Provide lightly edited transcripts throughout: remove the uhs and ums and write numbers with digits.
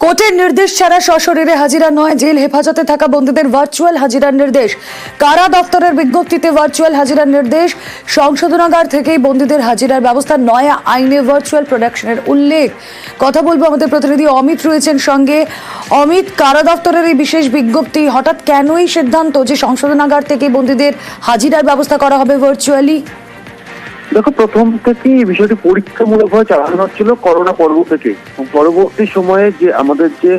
কোর্টের নির্দেশ ছাড়া সশরীরে হাজিরা নয়, জেল হেফাজতে থাকা বন্দীদের ভার্চুয়াল হাজিরার নির্দেশ। কারা দপ্তরের বিজ্ঞপ্তিতে ভার্চুয়াল হাজিরার নির্দেশ। সংশোধনাগার থেকেই বন্দীদের হাজিরার ব্যবস্থা, নয়া আইনে ভার্চুয়াল প্রোডাকশনের উল্লেখ। কথা বলবো, আমাদের প্রতিনিধি অমিত রয়েছেন সঙ্গে। অমিত, কারা দপ্তরের এই বিশেষ বিজ্ঞপ্তি, হঠাৎ কেনই সিদ্ধান্ত যে সংশোধনাগার থেকে বন্দীদের হাজিরার ব্যবস্থা করা হবে ভার্চুয়ালি? দেখো, প্রথম থেকে এই বিষয়টি পরীক্ষামূলকভাবে চালানো হচ্ছিল করোনা পর্ব থেকে। পরবর্তী সময়ে যে আমাদের যে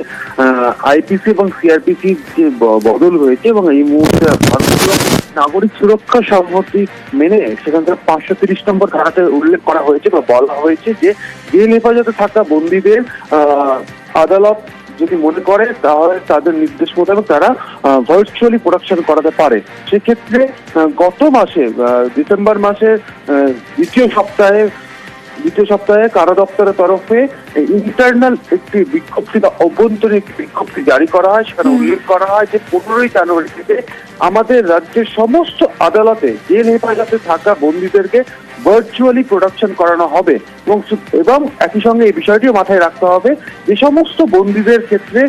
আইপিসি এবং সিআরপিসি যে বদল হয়েছে এবং এই মুহূর্তে ভারতীয় নাগরিক সুরক্ষা সংহতি মেনে সেখানকার 530 নম্বর ধারাতে উল্লেখ করা হয়েছে বা বলা হয়েছে যে জেল হেফাজতে থাকা বন্দীদের আদালত যদি মনে করে তাহলে তাদের নির্দেশ মোতাবেক তারা ভার্চুয়ালি প্রোডাকশন করাতে পারে। সেক্ষেত্রে গত মাসে ডিসেম্বর মাসের দ্বিতীয় সপ্তাহে কারা দপ্তরের তরফে ইন্টারনাল একটি বিজ্ঞপ্তি বা অভ্যন্তরীণ একটি বিজ্ঞপ্তি জারি করা হয়। সেখানে উল্লেখ করা হয় যে 15ই জানুয়ারি থেকে আমাদের রাজ্যের সমস্ত আদালতে জেল হেফাজতে থাকা বন্দীদেরকে ভার্চুয়ালি প্রোডাকশন করানো হবে এবং একই সঙ্গে এই বিষয়টিও মাথায় রাখতে হবে যে সমস্ত বন্দীদের ক্ষেত্রে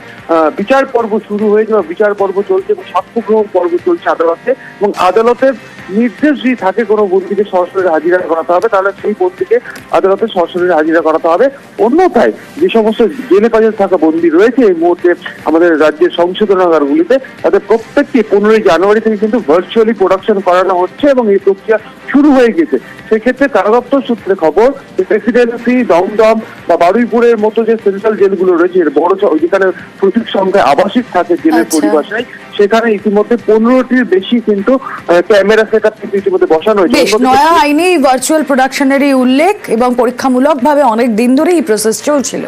বিচার পর্ব শুরু হয়েছে বা বিচার পর্ব চলছে এবং সাক্ষ্য গ্রহণ পর্ব চলছে আদালতে, এবং আদালতের নির্দেশ যদি থাকে কোনো বন্দীকে সরাসরি হাজিরা করাতে হবে তাহলে সেই বন্দীকে আদালতে সরাসরি হাজিরা করাতে হবে। অন্যথায় যে সমস্ত জেল হেফাজতে থাকা বন্দী রয়েছে এই মুহূর্তে আমাদের রাজ্যের সংশোধনাগারগুলিতে, তাদের প্রত্যেকটি 15ই জানুয়ারি থেকে কিন্তু ভার্চুয়ালি প্রোডাকশন করানো হচ্ছে এবং এই প্রক্রিয়া শুরু হয়ে গেছে। সেক্ষেত্রে কারা দপ্তর সূত্রে খবর যে প্রেসিডেন্সি, দমদম বা বারুইপুরের মতো যে সেন্ট্রাল জেলগুলো রয়েছে, বড় যেখানে প্রচুর সংখ্যায় আবাসিক থাকে জেলের পরিভাষায়, সেখানে ইতিমধ্যে 15টির বেশি কিন্তু ক্যামেরা সেটআপ কিন্তু ইতিমধ্যে বসানো হয়েছে। নয়া আইনে ভার্চুয়াল প্রোডাকশনেরই উল্লেখ এবং পরীক্ষামূলকভাবে অনেক দিন ধরে এই প্রসেস চলছিল।